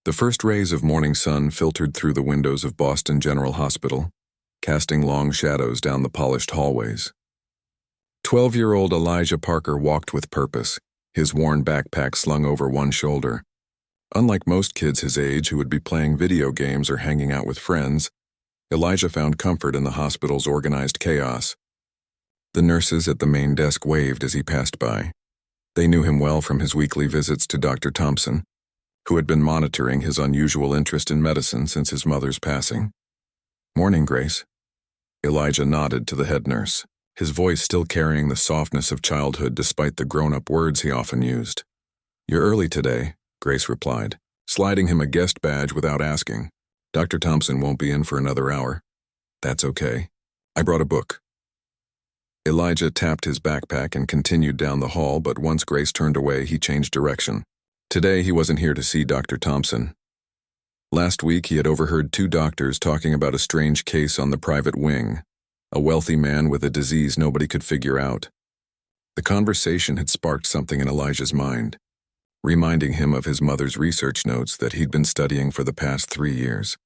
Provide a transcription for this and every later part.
The first rays of morning sun filtered through the windows of Boston General Hospital, casting long shadows down the polished hallways. 12-year-old Elijah Parker walked with purpose, his worn backpack slung over one shoulder. Unlike most kids his age who would be playing video games or hanging out with friends, Elijah found comfort in the hospital's organized chaos. The nurses at the main desk waved as he passed by. They knew him well from his weekly visits to Dr. Thompson, who had been monitoring his unusual interest in medicine since his mother's passing. "Morning, Grace." Elijah nodded to the head nurse, his voice still carrying the softness of childhood despite the grown-up words he often used. "You're early today," Grace replied, sliding him a guest badge without asking. "Dr. Thompson won't be in for another hour." "That's okay. I brought a book." Elijah tapped his backpack and continued down the hall, but once Grace turned away, he changed direction. Today he wasn't here to see Dr. Thompson. Last week he had overheard two doctors talking about a strange case on the private wing, a wealthy man with a disease nobody could figure out. The conversation had sparked something in Elijah's mind, reminding him of his mother's research notes that he'd been studying for the past 3 years.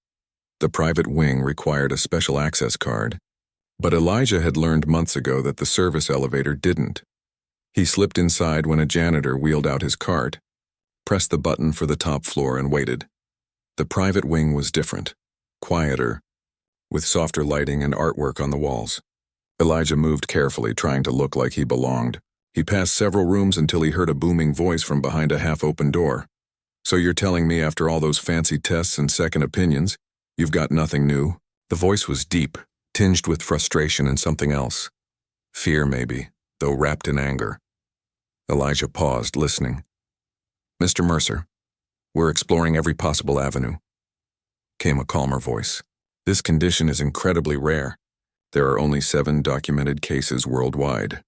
The private wing required a special access card, but Elijah had learned months ago that the service elevator didn't. He slipped inside when a janitor wheeled out his cart, pressed the button for the top floor, and waited. The private wing was different, quieter, with softer lighting and artwork on the walls. Elijah moved carefully, trying to look like he belonged. He passed several rooms until he heard a booming voice from behind a half-open door. "So you're telling me after all those fancy tests and second opinions, you've got nothing new?" The voice was deep, tinged with frustration and something else. Fear, maybe, though wrapped in anger. Elijah paused, listening. "Mr. Mercer, we're exploring every possible avenue," came a calmer voice. "This condition is incredibly rare. There are only 7 documented cases worldwide.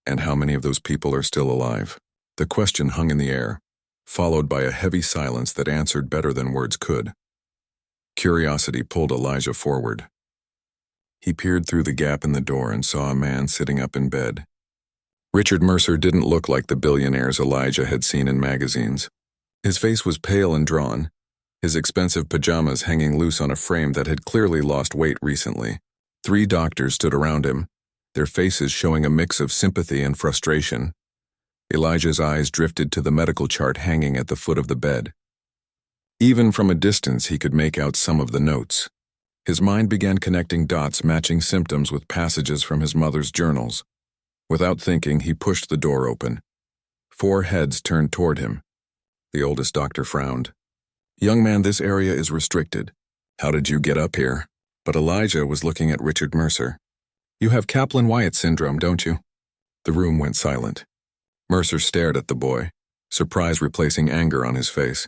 And how many of those people are still alive?" The question hung in the air, followed by a heavy silence that answered better than words could. Curiosity pulled Elijah forward. He peered through the gap in the door and saw a man sitting up in bed. Richard Mercer didn't look like the billionaires Elijah had seen in magazines. His face was pale and drawn, his expensive pajamas hanging loose on a frame that had clearly lost weight recently. 3 doctors stood around him, their faces showing a mix of sympathy and frustration. Elijah's eyes drifted to the medical chart hanging at the foot of the bed. Even from a distance, he could make out some of the notes. His mind began connecting dots, matching symptoms with passages from his mother's journals. Without thinking, he pushed the door open. 4 heads turned toward him. The oldest doctor frowned. "Young man, this area is restricted. How did you get up here?" But Elijah was looking at Richard Mercer. "You have Kaplan-Wyatt syndrome, don't you?" The room went silent. Mercer stared at the boy, surprise replacing anger on his face.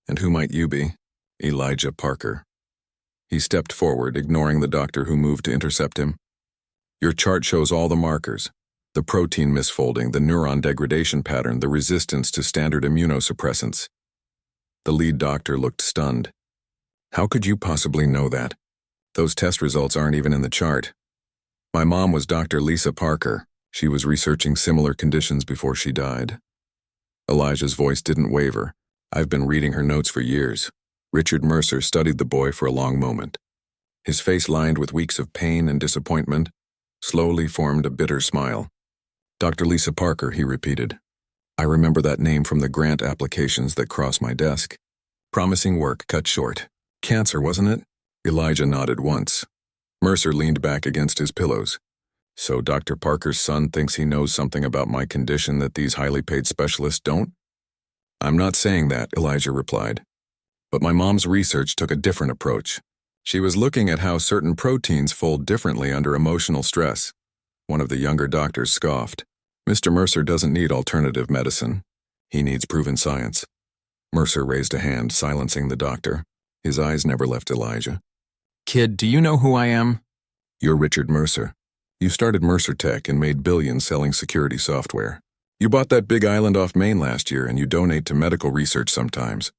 "And who might you be?" "Elijah Parker." He stepped forward, ignoring the doctor who moved to intercept him. "Your chart shows all the markers. The protein misfolding, the neuron degradation pattern, the resistance to standard immunosuppressants." The lead doctor looked stunned. "How could you possibly know that? Those test results aren't even in the chart." "My mom was Dr. Lisa Parker. She was researching similar conditions before she died." Elijah's voice didn't waver. "I've been reading her notes for years." Richard Mercer studied the boy for a long moment. His face, lined with weeks of pain and disappointment, slowly formed a bitter smile. "Dr. Lisa Parker," he repeated. "I remember that name from the grant applications that crossed my desk. Promising work cut short. Cancer, wasn't it?" Elijah nodded once. Mercer leaned back against his pillows. "So Dr. Parker's son thinks he knows something about my condition that these highly paid specialists don't?" "I'm not saying that," Elijah replied. "But my mom's research took a different approach. She was looking at how certain proteins fold differently under emotional stress." One of the younger doctors scoffed. "Mr. Mercer doesn't need alternative medicine. He needs proven science." Mercer raised a hand, silencing the doctor. His eyes never left Elijah. "Kid, do you know who I am?" "You're Richard Mercer. You started Mercer Tech and made billions selling security software. You bought that big island off Maine last year, and you donate to medical research sometimes."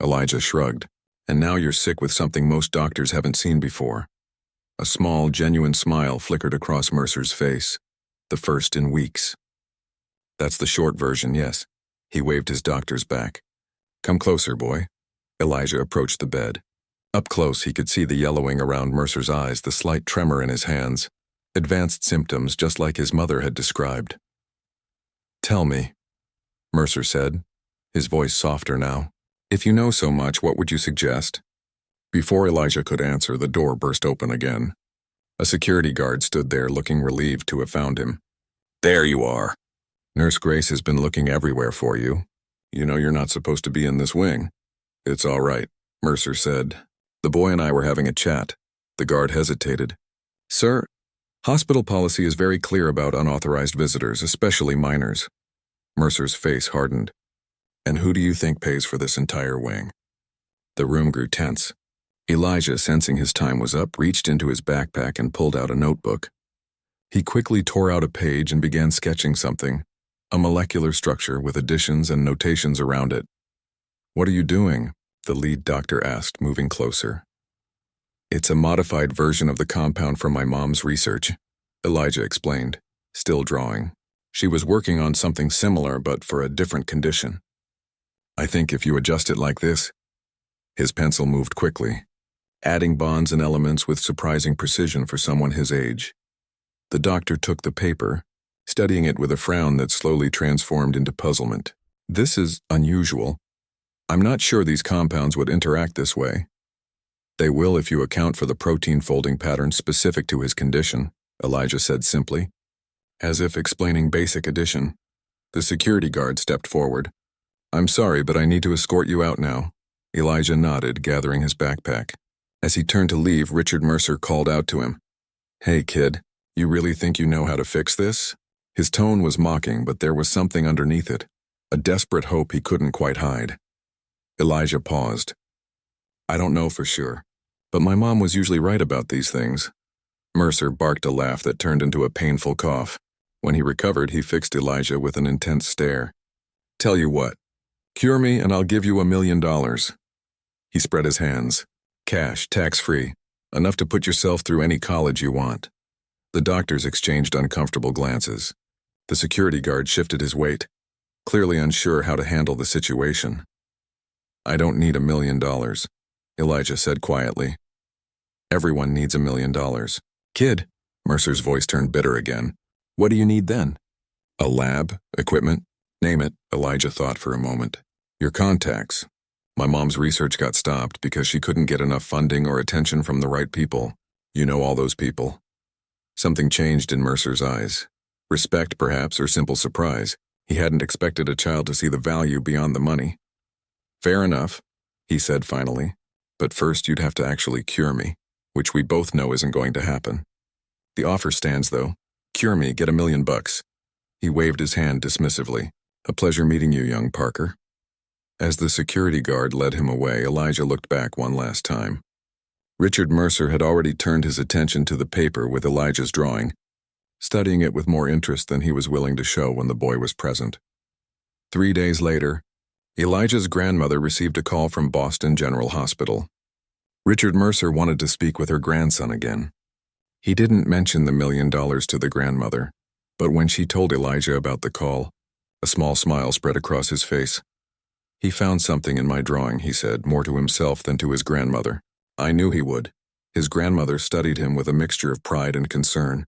Elijah shrugged. "And now you're sick with something most doctors haven't seen before." A small, genuine smile flickered across Mercer's face, the first in weeks. "That's the short version, yes." He waved his doctors back. "Come closer, boy. Elijah approached the bed. Up close, he could see the yellowing around Mercer's eyes, the slight tremor in his hands. Advanced symptoms just like his mother had described. "Tell me," Mercer said, his voice softer now. "If you know so much, what would you suggest?" Before Elijah could answer, the door burst open again. A security guard stood there, looking relieved to have found him. "There you are. Nurse Grace has been looking everywhere for you. You know you're not supposed to be in this wing." "It's all right," Mercer said. "The boy and I were having a chat." The guard hesitated. "Sir, hospital policy is very clear about unauthorized visitors, especially minors." Mercer's face hardened. "And who do you think pays for this entire wing?" The room grew tense. Elijah, sensing his time was up, reached into his backpack and pulled out a notebook. He quickly tore out a page and began sketching something, a molecular structure with additions and notations around it. "What are you doing?" the lead doctor asked, moving closer. "It's a modified version of the compound from my mom's research," Elijah explained, still drawing. "She was working on something similar, but for a different condition. I think if you adjust it like this..." His pencil moved quickly, adding bonds and elements with surprising precision for someone his age. The doctor took the paper, studying it with a frown that slowly transformed into puzzlement. "This is unusual. I'm not sure these compounds would interact this way." "They will if you account for the protein folding pattern specific to his condition," Elijah said simply, as if explaining basic addition. The security guard stepped forward. "I'm sorry, but I need to escort you out now." Elijah nodded, gathering his backpack. As he turned to leave, Richard Mercer called out to him. "Hey, kid, you really think you know how to fix this?" His tone was mocking, but there was something underneath it, a desperate hope he couldn't quite hide. Elijah paused. "I don't know for sure, but my mom was usually right about these things." Mercer barked a laugh that turned into a painful cough. When he recovered, he fixed Elijah with an intense stare. "Tell you what, cure me and I'll give you $1 million. He spread his hands. "Cash, tax-free, enough to put yourself through any college you want." The doctors exchanged uncomfortable glances. The security guard shifted his weight, clearly unsure how to handle the situation. "I don't need $1 million, Elijah said quietly. "Everyone needs $1 million. Kid," Mercer's voice turned bitter again. "What do you need then?" "A lab, equipment, name it," Elijah thought for a moment. "Your contacts. My mom's research got stopped because she couldn't get enough funding or attention from the right people. You know all those people." Something changed in Mercer's eyes. Respect, perhaps, or simple surprise. He hadn't expected a child to see the value beyond the money. "Fair enough," he said finally. "But first you'd have to actually cure me, which we both know isn't going to happen. The offer stands, though. Cure me, get $1 million. He waved his hand dismissively. "A pleasure meeting you, young Parker." As the security guard led him away, Elijah looked back one last time. Richard Mercer had already turned his attention to the paper with Elijah's drawing, studying it with more interest than he was willing to show when the boy was present. 3 days later, Elijah's grandmother received a call from Boston General Hospital. Richard Mercer wanted to speak with her grandson again. He didn't mention the $1 million to the grandmother, but when she told Elijah about the call, a small smile spread across his face. "He found something in my drawing," he said, more to himself than to his grandmother. "I knew he would." His grandmother studied him with a mixture of pride and concern.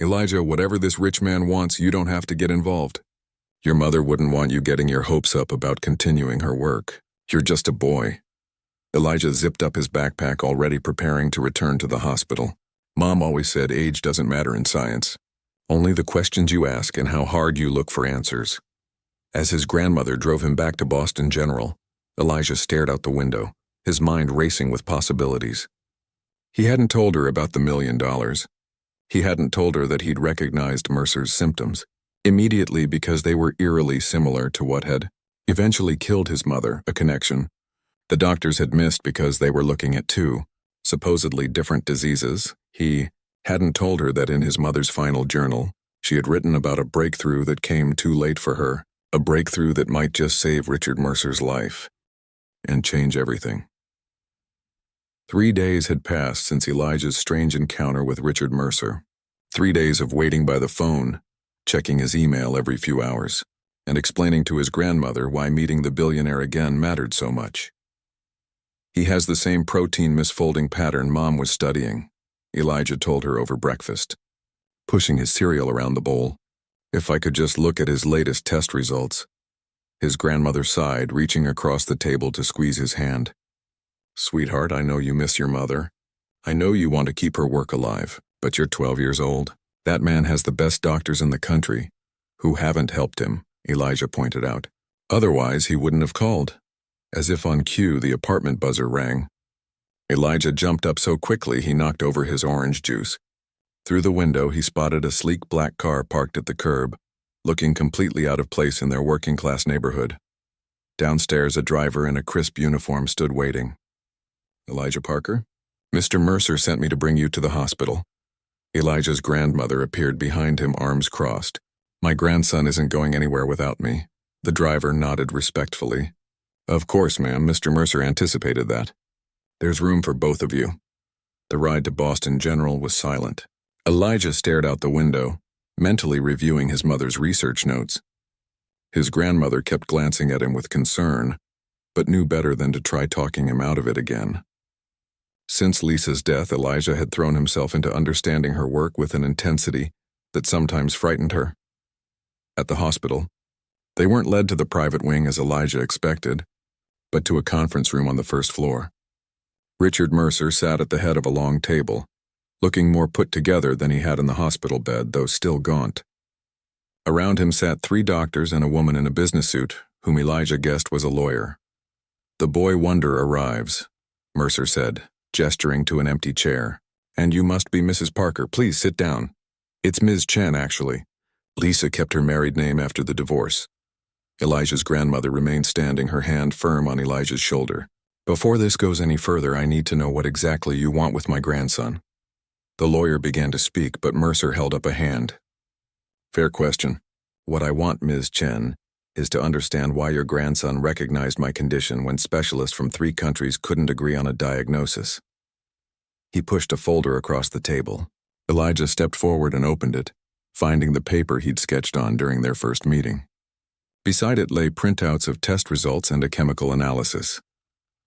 "Elijah, whatever this rich man wants, you don't have to get involved. Your mother wouldn't want you getting your hopes up about continuing her work. You're just a boy." Elijah zipped up his backpack, already preparing to return to the hospital. "Mom always said age doesn't matter in science. Only the questions you ask and how hard you look for answers." As his grandmother drove him back to Boston General, Elijah stared out the window, his mind racing with possibilities. He hadn't told her about the $1 million. He hadn't told her that he'd recognized Mercer's symptoms, immediately because they were eerily similar to what had eventually killed his mother, a connection the doctors had missed because they were looking at two, supposedly different diseases. He hadn't told her that in his mother's final journal, she had written about a breakthrough that came too late for her, a breakthrough that might just save Richard Mercer's life and change everything. 3 days had passed since Elijah's strange encounter with Richard Mercer. 3 days of waiting by the phone, checking his email every few hours, and explaining to his grandmother why meeting the billionaire again mattered so much. He has the same protein misfolding pattern Mom was studying, Elijah told her over breakfast, pushing his cereal around the bowl. If I could just look at his latest test results. His grandmother sighed, reaching across the table to squeeze his hand. Sweetheart, I know you miss your mother. I know you want to keep her work alive, but you're 12 years old. That man has the best doctors in the country, who haven't helped him, Elijah pointed out. Otherwise, he wouldn't have called. As if on cue, the apartment buzzer rang. Elijah jumped up so quickly he knocked over his orange juice. Through the window, he spotted a sleek black car parked at the curb, looking completely out of place in their working-class neighborhood. Downstairs, a driver in a crisp uniform stood waiting. Elijah Parker? Mr. Mercer sent me to bring you to the hospital. Elijah's grandmother appeared behind him, arms crossed. My grandson isn't going anywhere without me. The driver nodded respectfully. Of course, ma'am, Mr. Mercer anticipated that. There's room for both of you. The ride to Boston General was silent. Elijah stared out the window, mentally reviewing his mother's research notes. His grandmother kept glancing at him with concern, but knew better than to try talking him out of it again. Since Lisa's death, Elijah had thrown himself into understanding her work with an intensity that sometimes frightened her. At the hospital, they weren't led to the private wing as Elijah expected, but to a conference room on the first floor. Richard Mercer sat at the head of a long table, looking more put together than he had in the hospital bed, though still gaunt. Around him sat 3 doctors and a woman in a business suit, whom Elijah guessed was a lawyer. The boy wonder arrives, Mercer said, gesturing to an empty chair. And you must be Mrs. Parker. Please sit down. It's Ms. Chen, actually. Lisa kept her married name after the divorce. Elijah's grandmother remained standing, her hand firm on Elijah's shoulder. Before this goes any further, I need to know what exactly you want with my grandson. The lawyer began to speak, but Mercer held up a hand. Fair question. What I want, Ms. Chen, is to understand why your grandson recognized my condition when specialists from 3 countries couldn't agree on a diagnosis. He pushed a folder across the table. Elijah stepped forward and opened it, finding the paper he'd sketched on during their first meeting. Beside it lay printouts of test results and a chemical analysis.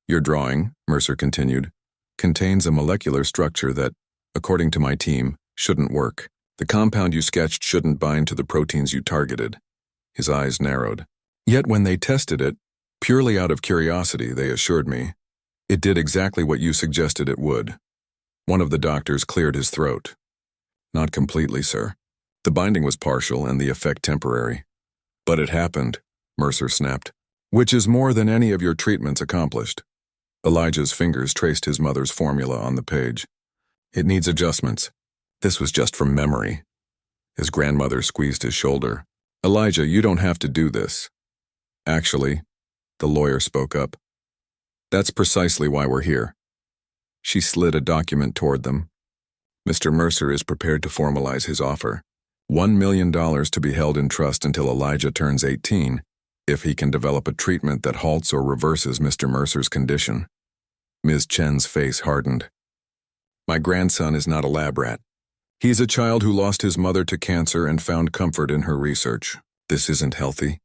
Your drawing, Mercer continued, contains a molecular structure that, according to my team, shouldn't work. The compound you sketched shouldn't bind to the proteins you targeted. His eyes narrowed. Yet when they tested it, purely out of curiosity, they assured me, it did exactly what you suggested it would. One of the doctors cleared his throat. Not completely, sir. The binding was partial and the effect temporary. But it happened, Mercer snapped, which is more than any of your treatments accomplished. Elijah's fingers traced his mother's formula on the page. It needs adjustments. This was just from memory. His grandmother squeezed his shoulder. Elijah, you don't have to do this. Actually, the lawyer spoke up. That's precisely why we're here. She slid a document toward them. Mr. Mercer is prepared to formalize his offer. $1 million to be held in trust until Elijah turns 18, if he can develop a treatment that halts or reverses Mr. Mercer's condition. Ms. Chen's face hardened. My grandson is not a lab rat. He's a child who lost his mother to cancer and found comfort in her research. This isn't healthy.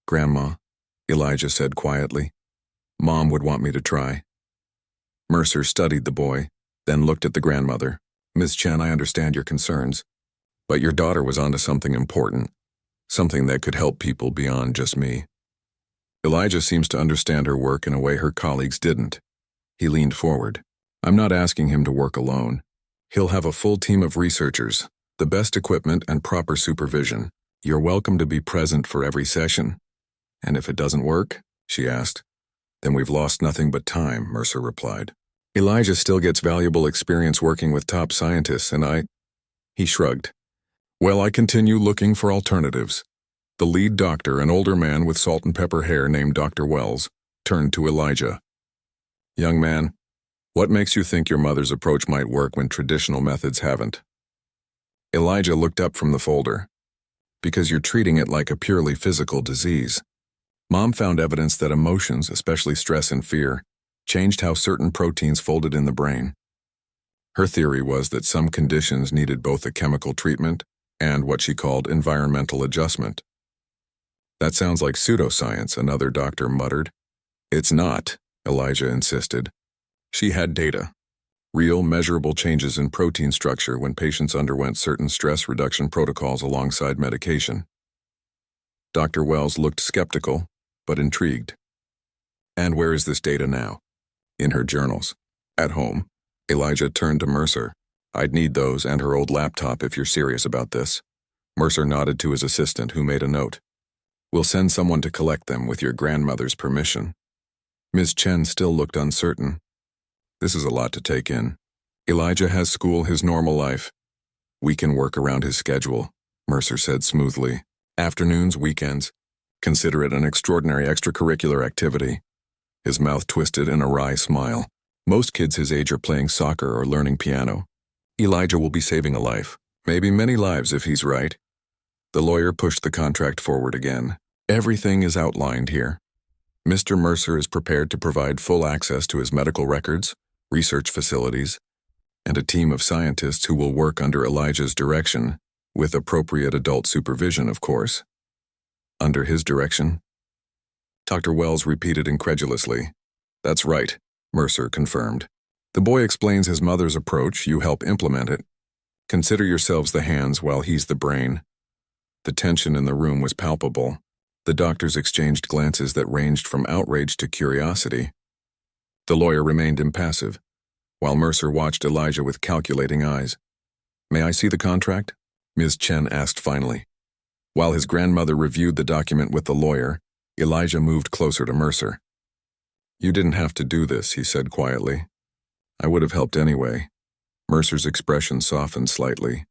Grandma, Elijah said quietly. Mom would want me to try. Mercer studied the boy, then looked at the grandmother. Ms. Chen, I understand your concerns, but your daughter was onto something important, something that could help people beyond just me. Elijah seems to understand her work in a way her colleagues didn't. He leaned forward. I'm not asking him to work alone. He'll have a full team of researchers, the best equipment and proper supervision. You're welcome to be present for every session. And if it doesn't work, she asked, then we've lost nothing but time, Mercer replied. Elijah still gets valuable experience working with top scientists, and He shrugged. Well, I continue looking for alternatives. The lead doctor, an older man with salt and pepper hair named Dr. Wells, turned to Elijah. Young man, what makes you think your mother's approach might work when traditional methods haven't? Elijah looked up from the folder. Because you're treating it like a purely physical disease. Mom found evidence that emotions, especially stress and fear, changed how certain proteins folded in the brain. Her theory was that some conditions needed both a chemical treatment and what she called environmental adjustment. That sounds like pseudoscience, another doctor muttered. It's not, Elijah insisted. She had data. Real, measurable changes in protein structure when patients underwent certain stress reduction protocols alongside medication. Dr. Wells looked skeptical, but intrigued. And where is this data now? In her journals. At home. Elijah turned to Mercer. I'd need those and her old laptop if you're serious about this. Mercer nodded to his assistant, who made a note. We'll send someone to collect them with your grandmother's permission. Ms. Chen still looked uncertain. This is a lot to take in. Elijah has school, his normal life. We can work around his schedule, Mercer said smoothly. Afternoons, weekends. Consider it an extraordinary extracurricular activity. His mouth twisted in a wry smile. Most kids his age are playing soccer or learning piano. Elijah will be saving a life, maybe many lives if he's right. The lawyer pushed the contract forward again. Everything is outlined here. Mr. Mercer is prepared to provide full access to his medical records, research facilities, and a team of scientists who will work under Elijah's direction, with appropriate adult supervision, of course. Under his direction? Dr. Wells repeated incredulously. That's right, Mercer confirmed. The boy explains his mother's approach, you help implement it. Consider yourselves the hands while he's the brain. The tension in the room was palpable. The doctors exchanged glances that ranged from outrage to curiosity. The lawyer remained impassive, while Mercer watched Elijah with calculating eyes. May I see the contract? Ms. Chen asked finally. While his grandmother reviewed the document with the lawyer, Elijah moved closer to Mercer. You didn't have to do this, he said quietly. I would have helped anyway. Mercer's expression softened slightly.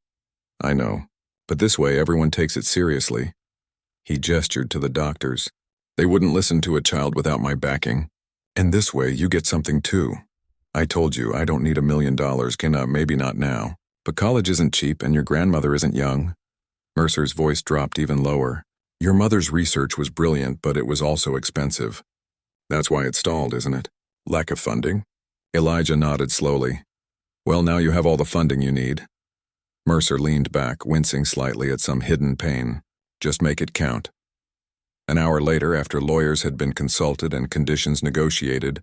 I know, but this way everyone takes it seriously. He gestured to the doctors. They wouldn't listen to a child without my backing. And this way you get something too. I told you I don't need $1 million, maybe not now. But college isn't cheap and your grandmother isn't young. Mercer's voice dropped even lower. Your mother's research was brilliant, but it was also expensive. That's why it stalled, isn't it? Lack of funding? Elijah nodded slowly. Well, now you have all the funding you need. Mercer leaned back, wincing slightly at some hidden pain. Just make it count. An hour later, after lawyers had been consulted and conditions negotiated,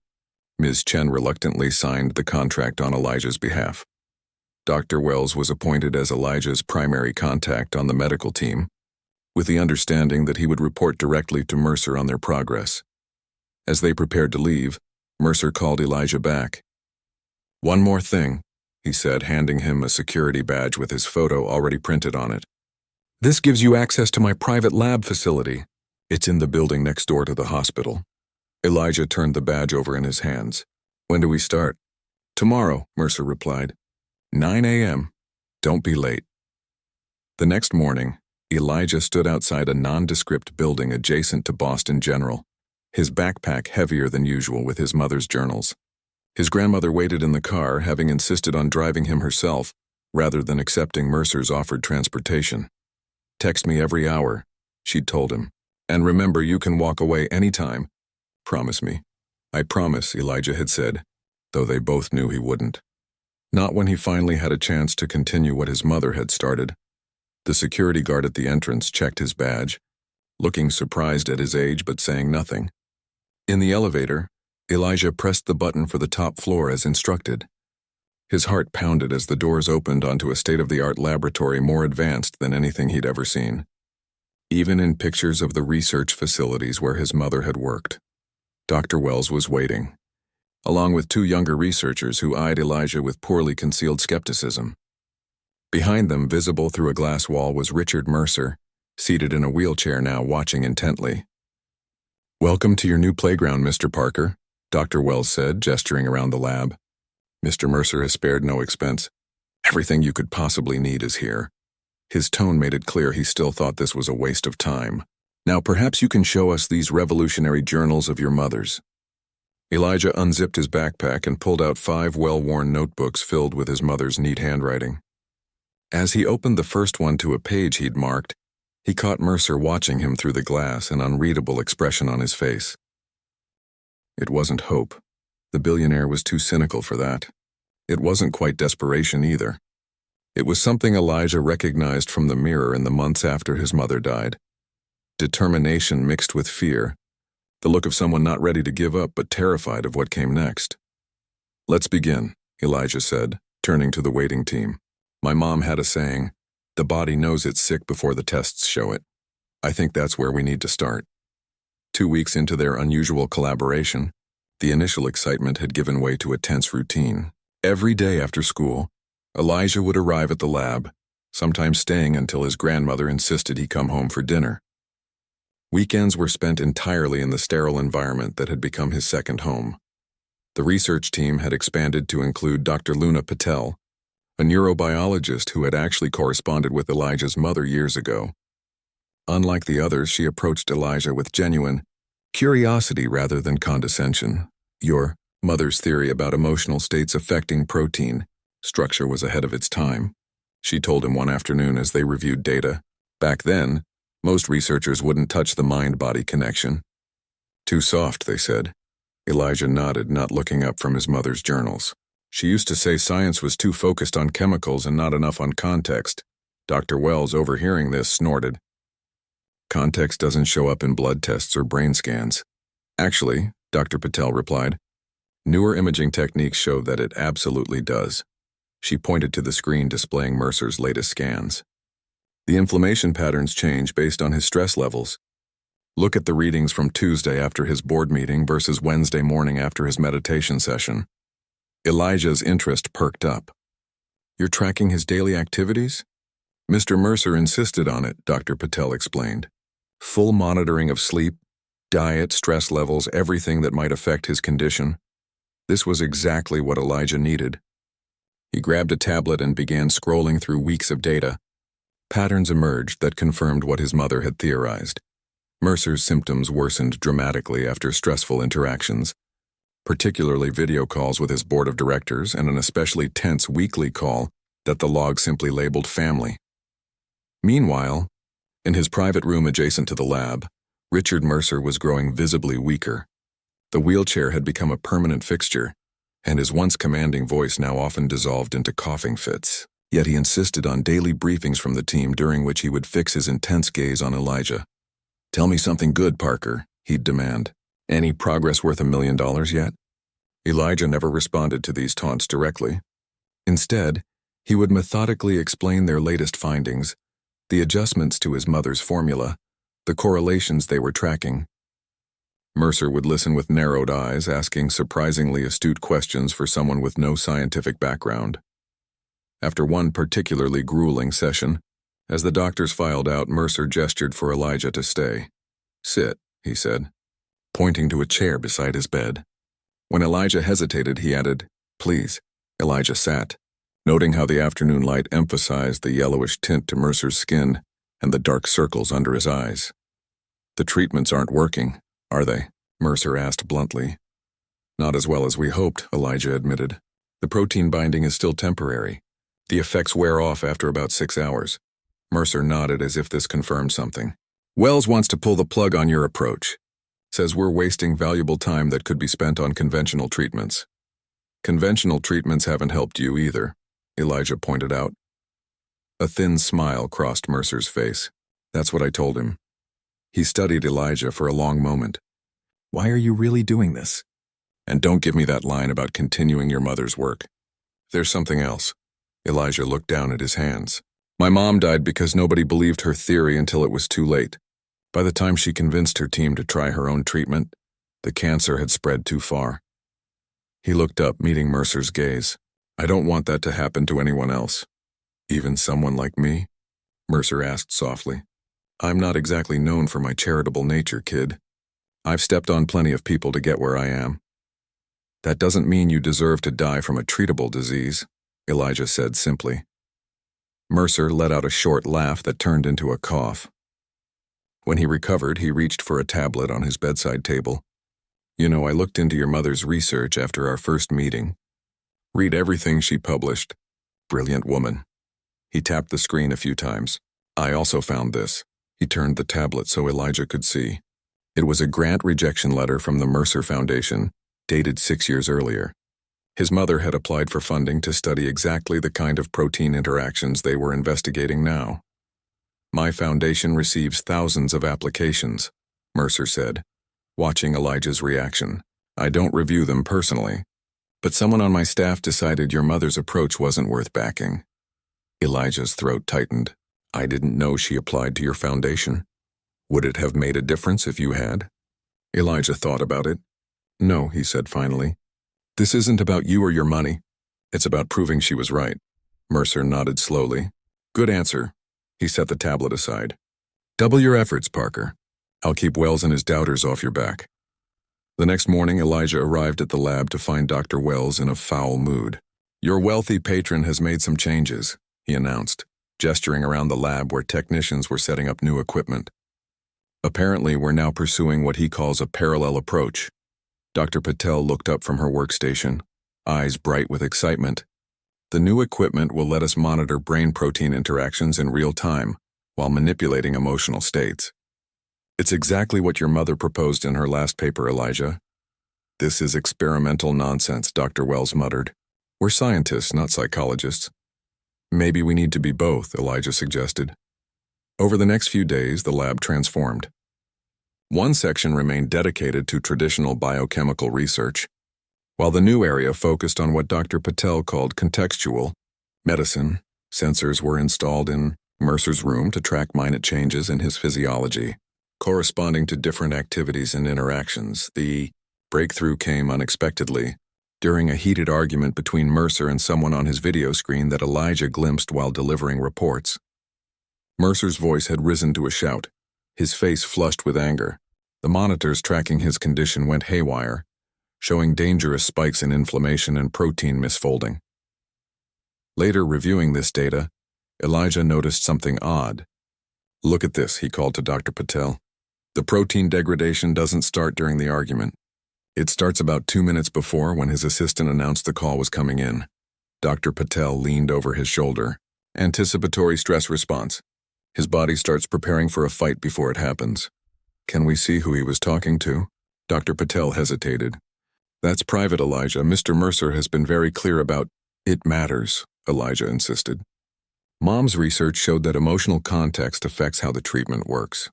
Ms. Chen reluctantly signed the contract on Elijah's behalf. Dr. Wells was appointed as Elijah's primary contact on the medical team, with the understanding that he would report directly to Mercer on their progress. As they prepared to leave, Mercer called Elijah back. One more thing, he said, handing him a security badge with his photo already printed on it. This gives you access to my private lab facility. It's in the building next door to the hospital. Elijah turned the badge over in his hands. When do we start? Tomorrow, Mercer replied. 9 a.m. Don't be late. The next morning, Elijah stood outside a nondescript building adjacent to Boston General, his backpack heavier than usual with his mother's journals. His grandmother waited in the car, having insisted on driving him herself, rather than accepting Mercer's offered transportation. Text me every hour, she'd told him. And remember, you can walk away anytime. Promise me. I promise, Elijah had said, though they both knew he wouldn't. Not when he finally had a chance to continue what his mother had started. The security guard at the entrance checked his badge, looking surprised at his age but saying nothing. In the elevator, Elijah pressed the button for the top floor as instructed. His heart pounded as the doors opened onto a state-of-the-art laboratory more advanced than anything he'd ever seen. Even in pictures of the research facilities where his mother had worked, Dr. Wells was waiting, along with two younger researchers who eyed Elijah with poorly concealed skepticism. Behind them, visible through a glass wall, was Richard Mercer, seated in a wheelchair now, watching intently. Welcome to your new playground, Mr. Parker, Dr. Wells said, gesturing around the lab. Mr. Mercer has spared no expense. Everything you could possibly need is here. His tone made it clear he still thought this was a waste of time. Now perhaps you can show us these revolutionary journals of your mother's. Elijah unzipped his backpack and pulled out 5 well-worn notebooks filled with his mother's neat handwriting. As he opened the first one to a page he'd marked, he caught Mercer watching him through the glass, an unreadable expression on his face. It wasn't hope. The billionaire was too cynical for that. It wasn't quite desperation either. It was something Elijah recognized from the mirror in the months after his mother died. Determination mixed with fear, the look of someone not ready to give up but terrified of what came next. "Let's begin," Elijah said, turning to the waiting team. "My mom had a saying, the body knows it's sick before the tests show it. I think that's where we need to start." 2 weeks into their unusual collaboration, the initial excitement had given way to a tense routine. Every day after school, Elijah would arrive at the lab, sometimes staying until his grandmother insisted he come home for dinner. Weekends were spent entirely in the sterile environment that had become his second home. The research team had expanded to include Dr. Luna Patel, a neurobiologist who had actually corresponded with Elijah's mother years ago. Unlike the others, she approached Elijah with genuine curiosity rather than condescension. "Your mother's theory about emotional states affecting protein structure was ahead of its time," she told him one afternoon as they reviewed data. Back then, most researchers wouldn't touch the mind-body connection. "Too soft," they said. Elijah nodded, not looking up from his mother's journals. "She used to say science was too focused on chemicals and not enough on context." Dr. Wells, overhearing this, snorted. "Context doesn't show up in blood tests or brain scans." "Actually," Dr. Patel replied, "newer imaging techniques show that it absolutely does." She pointed to the screen displaying Mercer's latest scans. "The inflammation patterns change based on his stress levels. Look at the readings from Tuesday after his board meeting versus Wednesday morning after his meditation session." Elijah's interest perked up. "You're tracking his daily activities?" "Mr. Mercer insisted on it," Dr. Patel explained. "Full monitoring of sleep, diet, stress levels, everything that might affect his condition." This was exactly what Elijah needed. He grabbed a tablet and began scrolling through weeks of data. Patterns emerged that confirmed what his mother had theorized. Mercer's symptoms worsened dramatically after stressful interactions, particularly video calls with his board of directors and an especially tense weekly call that the log simply labeled family. Meanwhile, in his private room adjacent to the lab, Richard Mercer was growing visibly weaker. The wheelchair had become a permanent fixture, and his once commanding voice now often dissolved into coughing fits. Yet he insisted on daily briefings from the team during which he would fix his intense gaze on Elijah. "Tell me something good, Parker," he'd demand. "Any progress worth $1 million yet?" Elijah never responded to these taunts directly. Instead, he would methodically explain their latest findings, the adjustments to his mother's formula, the correlations they were tracking. Mercer would listen with narrowed eyes, asking surprisingly astute questions for someone with no scientific background. After one particularly grueling session, as the doctors filed out, Mercer gestured for Elijah to stay. "Sit," he said, pointing to a chair beside his bed. When Elijah hesitated, he added, "Please." Elijah sat, noting how the afternoon light emphasized the yellowish tint to Mercer's skin and the dark circles under his eyes. "The treatments aren't working, are they?" Mercer asked bluntly. "Not as well as we hoped," Elijah admitted. "The protein binding is still temporary. The effects wear off after about 6 hours. Mercer nodded as if this confirmed something. "Wells wants to pull the plug on your approach. Says we're wasting valuable time that could be spent on conventional treatments." "Conventional treatments haven't helped you either," Elijah pointed out. A thin smile crossed Mercer's face. "That's what I told him." He studied Elijah for a long moment. "Why are you really doing this? And don't give me that line about continuing your mother's work. There's something else." Elijah looked down at his hands. "My mom died because nobody believed her theory until it was too late. By the time she convinced her team to try her own treatment, the cancer had spread too far." He looked up, meeting Mercer's gaze. "I don't want that to happen to anyone else." "Even someone like me?" Mercer asked softly. "I'm not exactly known for my charitable nature, kid. I've stepped on plenty of people to get where I am." "That doesn't mean you deserve to die from a treatable disease," Elijah said simply. Mercer let out a short laugh that turned into a cough. When he recovered, he reached for a tablet on his bedside table. "You know, I looked into your mother's research after our first meeting. Read everything she published. Brilliant woman." He tapped the screen a few times. "I also found this." He turned the tablet so Elijah could see. It was a grant rejection letter from the Mercer Foundation, dated 6 years earlier. His mother had applied for funding to study exactly the kind of protein interactions they were investigating now. "My foundation receives thousands of applications," Mercer said. watching Elijah's reaction. I don't review them personally, but someone on my staff decided your mother's approach wasn't worth backing. Elijah's throat tightened. I didn't know she applied to your foundation. Would it have made a difference if you had? Elijah thought about it. No, he said finally. This isn't about you or your money. It's about proving she was right. Mercer nodded slowly. Good answer. He set the tablet aside. Double your efforts, Parker. I'll keep Wells and his doubters off your back. The next morning, Elijah arrived at the lab to find Dr. Wells in a foul mood. Your wealthy patron has made some changes, he announced, gesturing around the lab where technicians were setting up new equipment. Apparently, we're now pursuing what he calls a parallel approach. Dr. Patel looked up from her workstation, eyes bright with excitement. The new equipment will let us monitor brain-protein interactions in real time while manipulating emotional states. It's exactly what your mother proposed in her last paper, Elijah. This is experimental nonsense, Dr. Wells muttered. We're scientists, not psychologists. Maybe we need to be both, Elijah suggested. Over the next few days, the lab transformed. One section remained dedicated to traditional biochemical research, while the new area focused on what Dr. Patel called contextual medicine. Sensors were installed in Mercer's room to track minor changes in his physiology, corresponding to different activities and interactions. The breakthrough came unexpectedly during a heated argument between Mercer and someone on his video screen that Elijah glimpsed while delivering reports. Mercer's voice had risen to a shout, his face flushed with anger. The monitors tracking his condition went haywire, showing dangerous spikes in inflammation and protein misfolding. Later, reviewing this data, Elijah noticed something odd. Look at this, he called to Dr. Patel. The protein degradation doesn't start during the argument. It starts about 2 minutes before when his assistant announced the call was coming in. Dr. Patel leaned over his shoulder. Anticipatory stress response. His body starts preparing for a fight before it happens. Can we see who he was talking to? Dr. Patel hesitated. That's private, Elijah. Mr. Mercer has been very clear about it matters, Elijah insisted. Mom's research showed that emotional context affects how the treatment works.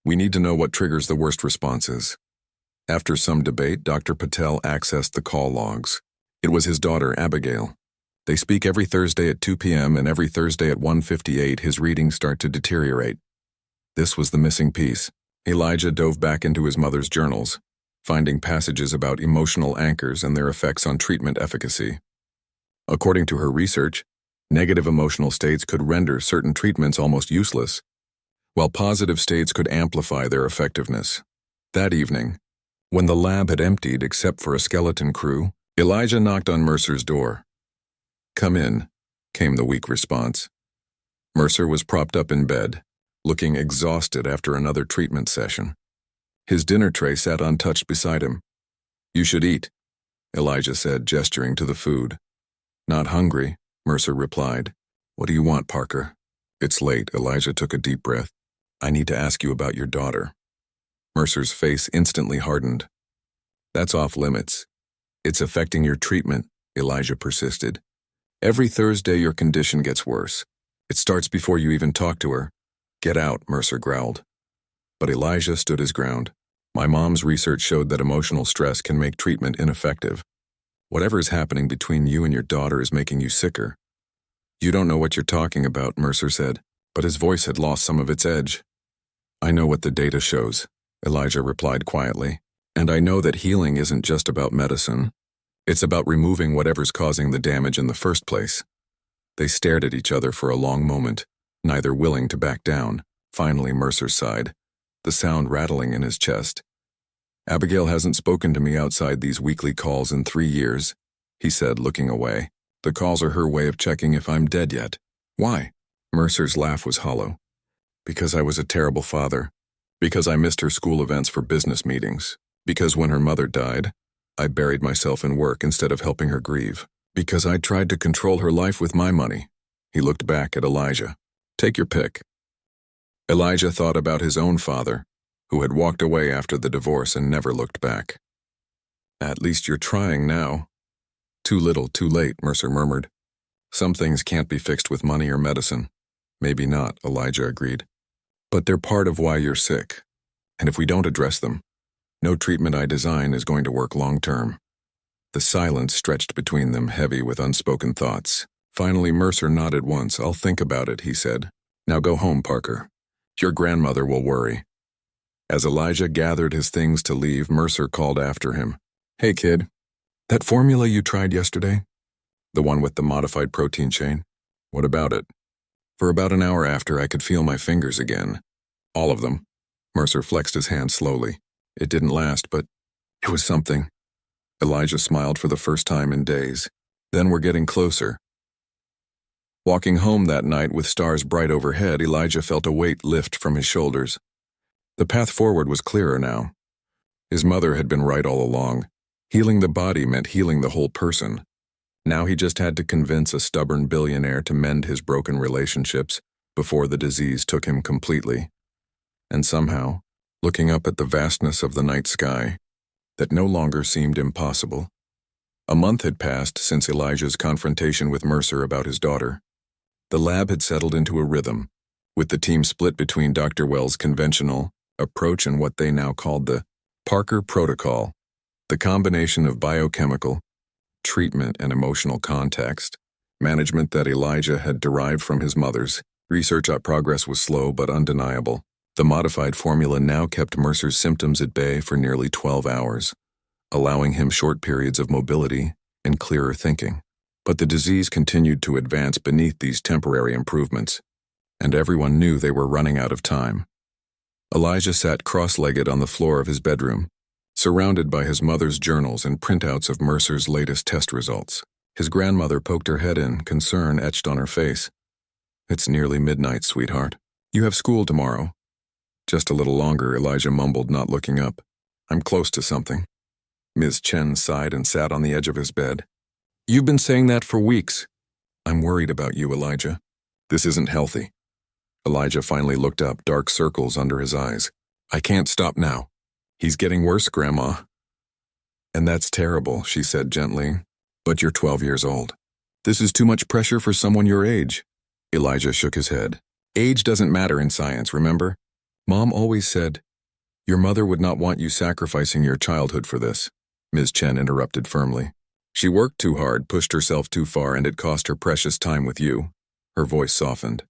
We need to know what triggers the worst responses. After some debate, Dr. Patel accessed the call logs. It was his daughter, Abigail. They speak every Thursday at 2 p.m. and every Thursday at 1:58 his readings start to deteriorate. This was the missing piece. Elijah dove back into his mother's journals, finding passages about emotional anchors and their effects on treatment efficacy. According to her research, negative emotional states could render certain treatments almost useless, while positive states could amplify their effectiveness. That evening, when the lab had emptied except for a skeleton crew, Elijah knocked on Mercer's door. Come in, came the weak response. Mercer was propped up in bed, looking exhausted after another treatment session. His dinner tray sat untouched beside him. You should eat, Elijah said, gesturing to the food. Not hungry, Mercer replied. What do you want, Parker? It's late, Elijah took a deep breath. I need to ask you about your daughter. Mercer's face instantly hardened. That's off limits. It's affecting your treatment, Elijah persisted. Every Thursday your condition gets worse. It starts before you even talk to her. Get out, Mercer growled. But Elijah stood his ground. My mom's research showed that emotional stress can make treatment ineffective. Whatever is happening between you and your daughter is making you sicker. You don't know what you're talking about, Mercer said, but his voice had lost some of its edge. I know what the data shows, Elijah replied quietly, and I know that healing isn't just about medicine. It's about removing whatever's causing the damage in the first place. They stared at each other for a long moment, neither willing to back down. Finally, Mercer sighed, the sound rattling in his chest. Abigail hasn't spoken to me outside these weekly calls in 3 years, he said, looking away. The calls are her way of checking if I'm dead yet. Why? Mercer's laugh was hollow. Because I was a terrible father. Because I missed her school events for business meetings. Because when her mother died, I buried myself in work instead of helping her grieve. Because I tried to control her life with my money. He looked back at Elijah. Take your pick. Elijah thought about his own father, who had walked away after the divorce and never looked back. At least you're trying now. Too little, too late, Mercer murmured. Some things can't be fixed with money or medicine. Maybe not, Elijah agreed. But they're part of why you're sick. And if we don't address them, No treatment I design is going to work long-term. The silence stretched between them, heavy with unspoken thoughts. Finally, Mercer nodded once. "I'll think about it," he said. "Now go home, Parker. Your grandmother will worry." As Elijah gathered his things to leave, Mercer called after him. "Hey, kid. That formula you tried yesterday? The one with the modified protein chain? What about it?" For about an hour after, I could feel my fingers again. All of them. Mercer flexed his hand slowly. It didn't last, but it was something. Elijah smiled for the first time in days. Then we're getting closer. Walking home that night with stars bright overhead, Elijah felt a weight lift from his shoulders. The path forward was clearer now. His mother had been right all along. Healing the body meant healing the whole person. Now he just had to convince a stubborn billionaire to mend his broken relationships before the disease took him completely. And somehow, looking up at the vastness of the night sky, that no longer seemed impossible. A month had passed since Elijah's confrontation with Mercer about his daughter. The lab had settled into a rhythm, with the team split between Dr. Wells' conventional approach and what they now called the Parker Protocol, the combination of biochemical, treatment, and emotional context, management that Elijah had derived from his mother's. Research progress was slow but undeniable. The modified formula now kept Mercer's symptoms at bay for nearly 12 hours, allowing him short periods of mobility and clearer thinking. But the disease continued to advance beneath these temporary improvements, and everyone knew they were running out of time. Elijah sat cross-legged on the floor of his bedroom, surrounded by his mother's journals and printouts of Mercer's latest test results. His grandmother poked her head in, concern etched on her face. "It's nearly midnight, sweetheart. You have school tomorrow." "Just a little longer," Elijah mumbled, not looking up. "I'm close to something." Ms. Chen sighed and sat on the edge of his bed. "You've been saying that for weeks." "I'm worried about you, Elijah. This isn't healthy." Elijah finally looked up, dark circles under his eyes. "I can't stop now." "He's getting worse, Grandma." "And that's terrible," she said gently. "But you're 12 years old. This is too much pressure for someone your age." Elijah shook his head. "Age doesn't matter in science, remember? Mom always said, your mother would not want you sacrificing your childhood for this," Ms. Chen interrupted firmly. "She worked too hard, pushed herself too far, and it cost her precious time with you." Her voice softened.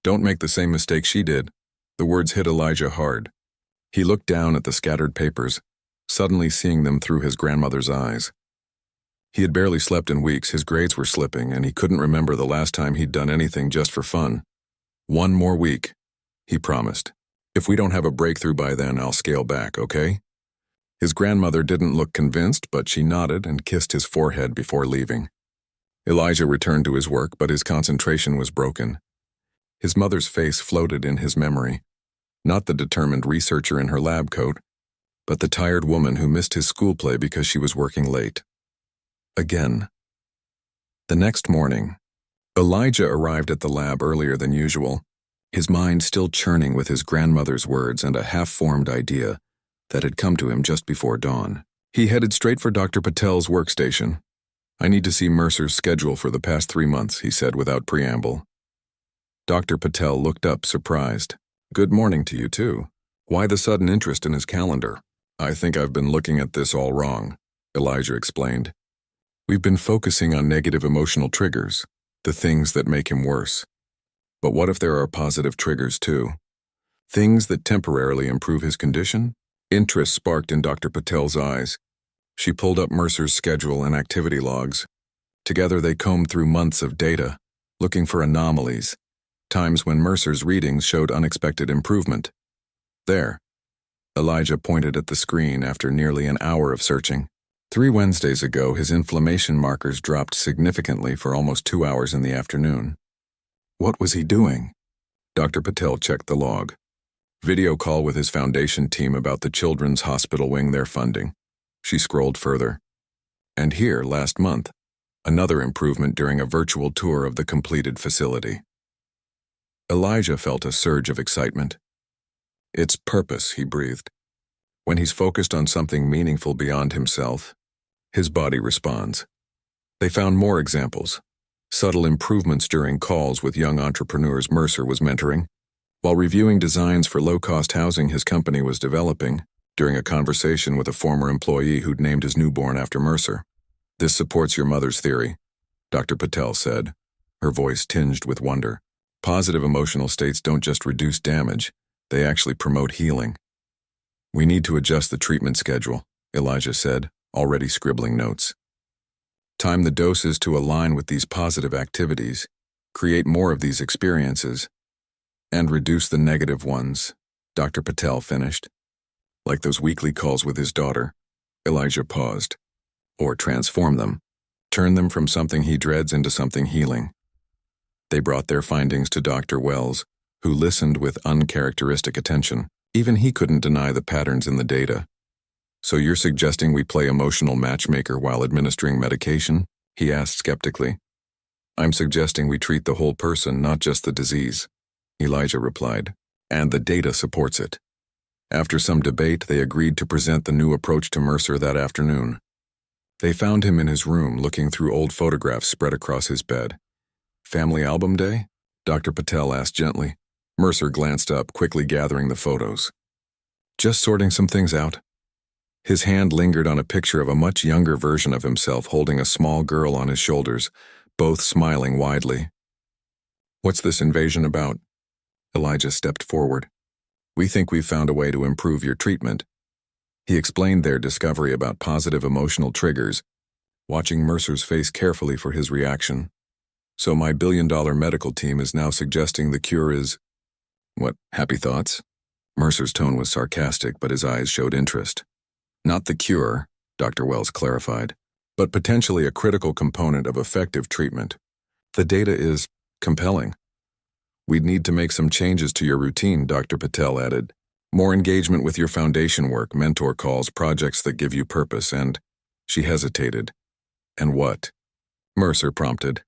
"Don't make the same mistake she did." The words hit Elijah hard. He looked down at the scattered papers, suddenly seeing them through his grandmother's eyes. He had barely slept in weeks, his grades were slipping, and he couldn't remember the last time he'd done anything just for fun. "One more week," he promised. "If we don't have a breakthrough by then, I'll scale back, okay?" His grandmother didn't look convinced, but she nodded and kissed his forehead before leaving. Elijah returned to his work, but his concentration was broken. His mother's face floated in his memory, not the determined researcher in her lab coat, but the tired woman who missed his school play because she was working late. Again. The next morning, Elijah arrived at the lab earlier than usual, his mind still churning with his grandmother's words and a half-formed idea that had come to him just before dawn. He headed straight for Dr. Patel's workstation. "I need to see Mercer's schedule for the past 3 months," he said without preamble. Dr. Patel looked up, surprised. "Good morning to you, too. Why the sudden interest in his calendar?" "I think I've been looking at this all wrong," Elijah explained. "We've been focusing on negative emotional triggers, the things that make him worse. But what if there are positive triggers, too? Things that temporarily improve his condition?" Interest sparked in Dr. Patel's eyes. She pulled up Mercer's schedule and activity logs. Together they combed through months of data, looking for anomalies, times when Mercer's readings showed unexpected improvement. There. Elijah pointed at the screen after nearly an hour of searching. 3 Wednesdays ago, his inflammation markers dropped significantly for almost 2 hours in the afternoon. What was he doing? Dr. Patel checked the log. Video call with his foundation team about the children's hospital wing they're funding. She scrolled further. And here, last month, another improvement during a virtual tour of the completed facility. Elijah felt a surge of excitement. It's purpose, he breathed. When he's focused on something meaningful beyond himself, his body responds. They found more examples. Subtle improvements during calls with young entrepreneurs Mercer was mentoring. While reviewing designs for low-cost housing his company was developing, during a conversation with a former employee who'd named his newborn after Mercer. "This supports your mother's theory," Dr. Patel said, her voice tinged with wonder. "Positive emotional states don't just reduce damage, they actually promote healing." "We need to adjust the treatment schedule," Elijah said, already scribbling notes. "Time the doses to align with these positive activities, create more of these experiences, and reduce the negative ones," Dr. Patel finished. "Like those weekly calls with his daughter," Elijah paused. "Or transform them, turn them from something he dreads into something healing." They brought their findings to Dr. Wells, who listened with uncharacteristic attention. Even he couldn't deny the patterns in the data. "So you're suggesting we play emotional matchmaker while administering medication?" he asked skeptically. "I'm suggesting we treat the whole person, not just the disease," Elijah replied, "and the data supports it." After some debate, they agreed to present the new approach to Mercer that afternoon. They found him in his room looking through old photographs spread across his bed. "Family album day?" Dr. Patel asked gently. Mercer glanced up, quickly gathering the photos. "Just sorting some things out." His hand lingered on a picture of a much younger version of himself holding a small girl on his shoulders, both smiling widely. "What's this invasion about?" Elijah stepped forward. "We think we've found a way to improve your treatment." He explained their discovery about positive emotional triggers, watching Mercer's face carefully for his reaction. "So my billion-dollar medical team is now suggesting the cure is—" "What, happy thoughts?" Mercer's tone was sarcastic, but his eyes showed interest. "Not the cure," Dr. Wells clarified, "but potentially a critical component of effective treatment. The data is compelling." "We'd need to make some changes to your routine," Dr. Patel added. "More engagement with your foundation work, mentor calls, projects that give you purpose, and—" She hesitated. "And what?" Mercer prompted.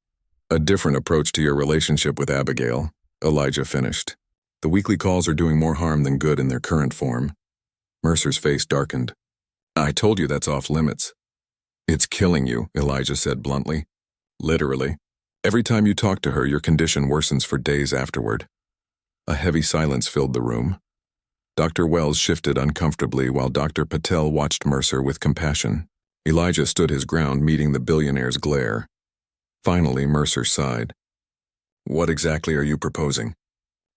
"A different approach to your relationship with Abigail," Elijah finished. "The weekly calls are doing more harm than good in their current form." Mercer's face darkened. "I told you that's off limits." "It's killing you," Elijah said bluntly. "Literally. Every time you talk to her, your condition worsens for days afterward." A heavy silence filled the room. Dr. Wells shifted uncomfortably while Dr. Patel watched Mercer with compassion. Elijah stood his ground, meeting the billionaire's glare. Finally, Mercer sighed. "What exactly are you proposing?"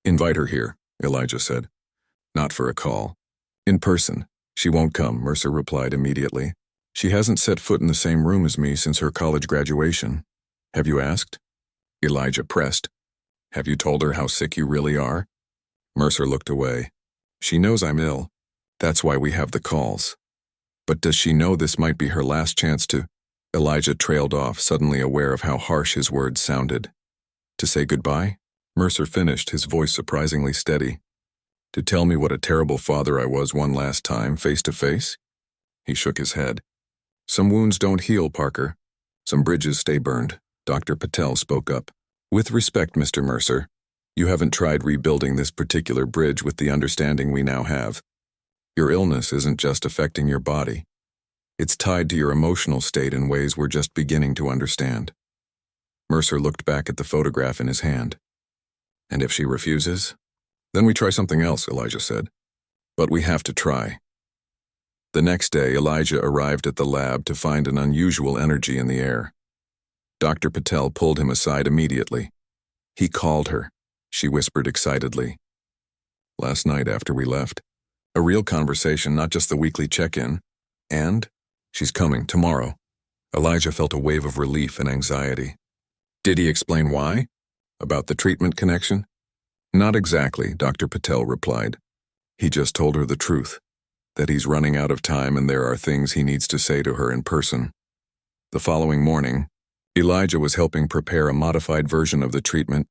"Invite her here," Elijah said. "Not for a call. In person." "She won't come," Mercer replied immediately. "She hasn't set foot in the same room as me since her college graduation." "Have you asked?" Elijah pressed. "Have you told her how sick you really are?" Mercer looked away. "She knows I'm ill. That's why we have the calls." "But does she know this might be her last chance to—" Elijah trailed off, suddenly aware of how harsh his words sounded. "To say goodbye?" Mercer finished, his voice surprisingly steady. "To tell me what a terrible father I was one last time, face to face?" He shook his head. "Some wounds don't heal, Parker. Some bridges stay burned." Dr. Patel spoke up. "With respect, Mr. Mercer, you haven't tried rebuilding this particular bridge with the understanding we now have. Your illness isn't just affecting your body. It's tied to your emotional state in ways we're just beginning to understand." Mercer looked back at the photograph in his hand. "And if she refuses?" "Then we try something else," Elijah said. "But we have to try." The next day, Elijah arrived at the lab to find an unusual energy in the air. Dr. Patel pulled him aside immediately. "He called her," she whispered excitedly. "Last night after we left. A real conversation, not just the weekly check-in. And she's coming tomorrow." Elijah felt a wave of relief and anxiety. "Did he explain why? About the treatment connection?" "Not exactly," Dr. Patel replied. "He just told her the truth, that he's running out of time and there are things he needs to say to her in person." The following morning, Elijah was helping prepare a modified version of the treatment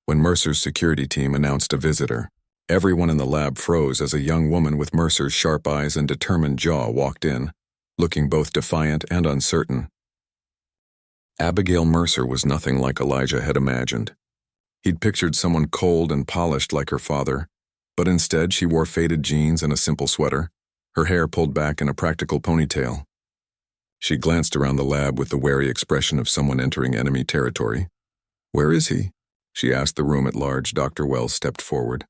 when Mercer's security team announced a visitor. Everyone in the lab froze as a young woman with Mercer's sharp eyes and determined jaw walked in, looking both defiant and uncertain. Abigail Mercer was nothing like Elijah had imagined. He'd pictured someone cold and polished like her father, but instead she wore faded jeans and a simple sweater, her hair pulled back in a practical ponytail. She glanced around the lab with the wary expression of someone entering enemy territory. "Where is he?" she asked the room at large. Dr. Wells stepped forward.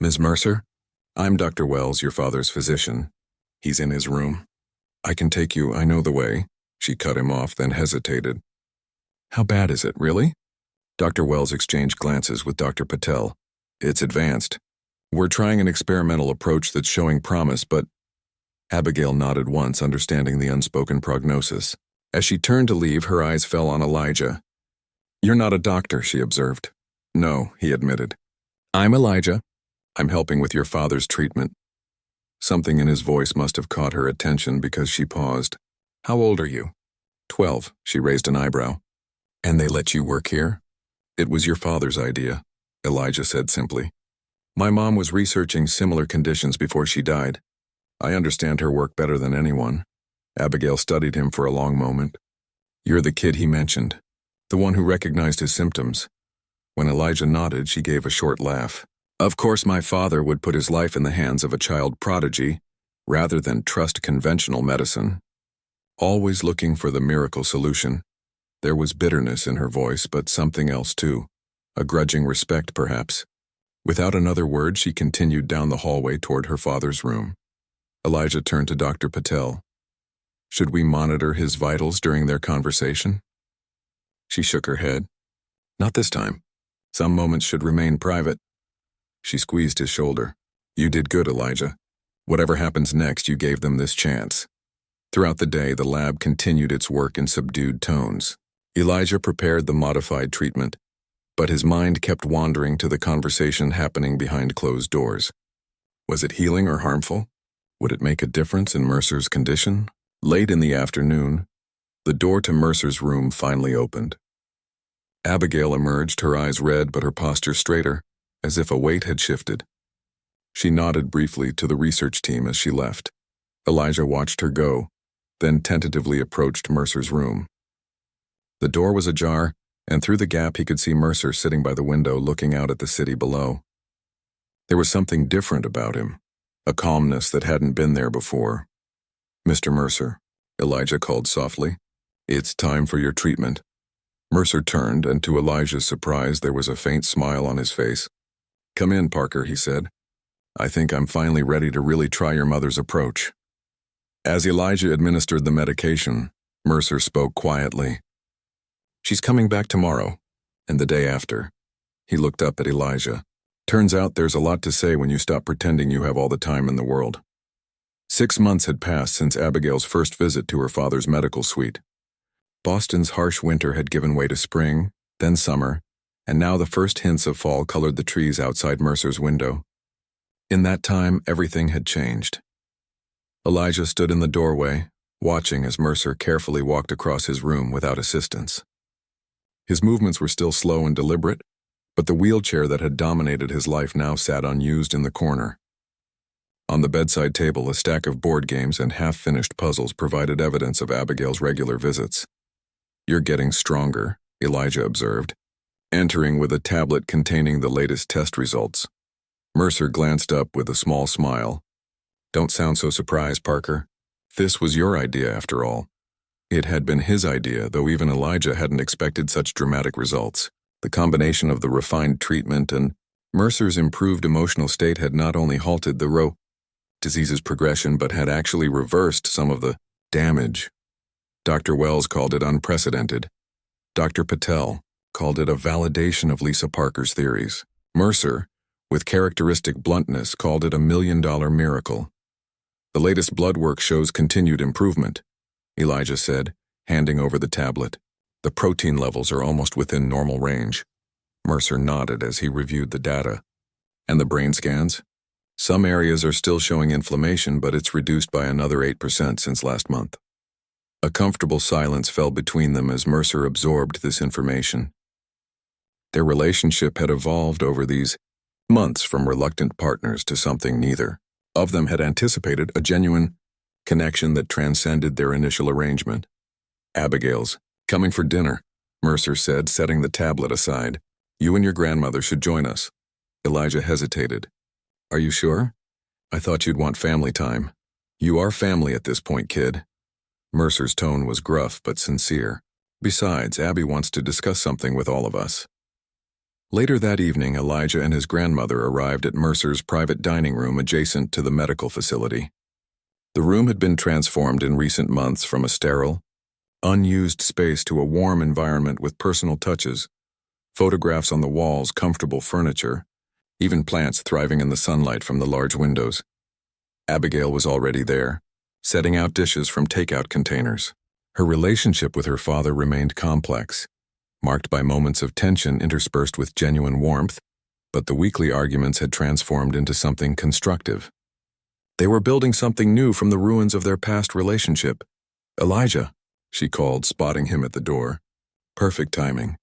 "Ms. Mercer? I'm Dr. Wells, your father's physician. He's in his room. I can take you, I know the way. She cut him off, then hesitated. How bad is it, really? Dr. Wells exchanged glances with Dr. Patel. It's advanced. We're trying an experimental approach that's showing promise, but… Abigail nodded once, understanding the unspoken prognosis. As she turned to leave, her eyes fell on Elijah. You're not a doctor, she observed. No, he admitted. I'm Elijah. I'm helping with your father's treatment. Something in his voice must have caught her attention because she paused. How old are you? 12, she raised an eyebrow. And they let you work here? It was your father's idea, Elijah said simply. My mom was researching similar conditions before she died. I understand her work better than anyone. Abigail studied him for a long moment. You're the kid he mentioned, the one who recognized his symptoms. When Elijah nodded, she gave a short laugh. Of course, my father would put his life in the hands of a child prodigy, rather than trust conventional medicine. Always looking for the miracle solution. There was bitterness in her voice, but something else too. A grudging respect, perhaps. Without another word, she continued down the hallway toward her father's room. Elijah turned to Dr. Patel. Should we monitor his vitals during their conversation? She shook her head. Not this time. Some moments should remain private. She squeezed his shoulder. You did good, Elijah. Whatever happens next, you gave them this chance. Throughout the day, the lab continued its work in subdued tones. Elijah prepared the modified treatment, but his mind kept wandering to the conversation happening behind closed doors. Was it healing or harmful? Would it make a difference in Mercer's condition? Late in the afternoon, the door to Mercer's room finally opened. Abigail emerged, her eyes red but her posture straighter, as if a weight had shifted. She nodded briefly to the research team as she left. Elijah watched her go, then tentatively approached Mercer's room. The door was ajar, and through the gap he could see Mercer sitting by the window looking out at the city below. There was something different about him, a calmness that hadn't been there before. Mr. Mercer, Elijah called softly. It's time for your treatment. Mercer turned, and to Elijah's surprise, there was a faint smile on his face. Come in, Parker, he said. I think I'm finally ready to really try your mother's approach. As Elijah administered the medication, Mercer spoke quietly. She's coming back tomorrow, and the day after. He looked up at Elijah. Turns out there's a lot to say when you stop pretending you have all the time in the world. 6 months had passed since Abigail's first visit to her father's medical suite. Boston's harsh winter had given way to spring, then summer, and now the first hints of fall colored the trees outside Mercer's window. In that time, everything had changed. Elijah stood in the doorway, watching as Mercer carefully walked across his room without assistance. His movements were still slow and deliberate, but the wheelchair that had dominated his life now sat unused in the corner. On the bedside table, a stack of board games and half-finished puzzles provided evidence of Abigail's regular visits. You're getting stronger, Elijah observed, entering with a tablet containing the latest test results. Mercer glanced up with a small smile. Don't sound so surprised, Parker. This was your idea, after all. It had been his idea, though even Elijah hadn't expected such dramatic results. The combination of the refined treatment and Mercer's improved emotional state had not only halted the disease's progression, but had actually reversed some of the damage. Dr. Wells called it unprecedented. Dr. Patel called it a validation of Lisa Parker's theories. Mercer, with characteristic bluntness, called it a $1 million miracle. The latest blood work shows continued improvement, Elijah said, handing over the tablet. The protein levels are almost within normal range. Mercer nodded as he reviewed the data. And the brain scans? Some areas are still showing inflammation, but it's reduced by another 8% since last month. A comfortable silence fell between them as Mercer absorbed this information. Their relationship had evolved over these months from reluctant partners to something neither of them had anticipated, a genuine connection that transcended their initial arrangement. Abigail's coming for dinner, Mercer said, setting the tablet aside. You and your grandmother should join us. Elijah hesitated. Are you sure? I thought you'd want family time. You are family at this point, kid. Mercer's tone was gruff but sincere. Besides, Abby wants to discuss something with all of us. Later that evening, Elijah and his grandmother arrived at Mercer's private dining room adjacent to the medical facility. The room had been transformed in recent months from a sterile, unused space to a warm environment with personal touches, photographs on the walls, comfortable furniture, even plants thriving in the sunlight from the large windows. Abigail was already there, setting out dishes from takeout containers. Her relationship with her father remained complex, marked by moments of tension interspersed with genuine warmth, but the weekly arguments had transformed into something constructive. They were building something new from the ruins of their past relationship. "Elijah," she called, spotting him at the door. "Perfect timing.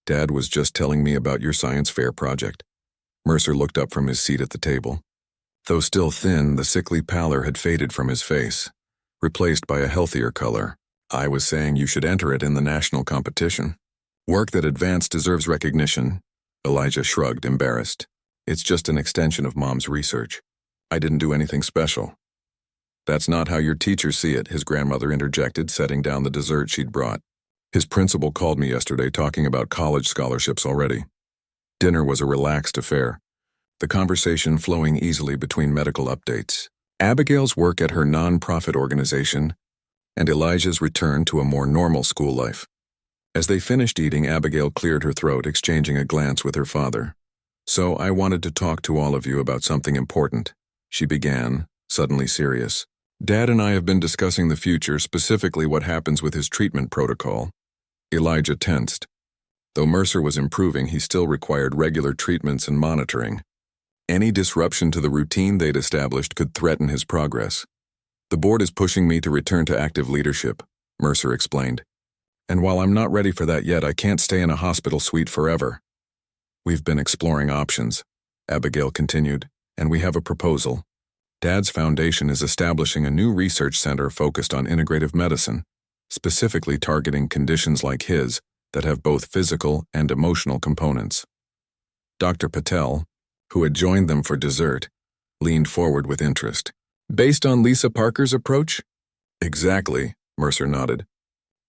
Dad was just telling me about your science fair project." Mercer looked up from his seat at the table. Though still thin, the sickly pallor had faded from his face, replaced by a healthier color. "I was saying you should enter it in the national competition. Work that advanced deserves recognition." Elijah shrugged, embarrassed. "It's just an extension of Mom's research. I didn't do anything special." "That's not how your teachers see it," his grandmother interjected, setting down the dessert she'd brought. "His principal called me yesterday talking about college scholarships already." Dinner was a relaxed affair, the conversation flowing easily between medical updates, Abigail's work at her non-profit organization, and Elijah's return to a more normal school life. As they finished eating, Abigail cleared her throat, exchanging a glance with her father. "So I wanted to talk to all of you about something important," she began, suddenly serious. "Dad and I have been discussing the future, specifically what happens with his treatment protocol." Elijah tensed. Though Mercer was improving, he still required regular treatments and monitoring. Any disruption to the routine they'd established could threaten his progress. "The board is pushing me to return to active leadership," Mercer explained. "And while I'm not ready for that yet, I can't stay in a hospital suite forever." "We've been exploring options," Abigail continued, "and we have a proposal. Dad's foundation is establishing a new research center focused on integrative medicine, specifically targeting conditions like his that have both physical and emotional components." Dr. Patel, who had joined them for dessert, leaned forward with interest. "Based on Lisa Parker's approach?" "Exactly," Mercer nodded.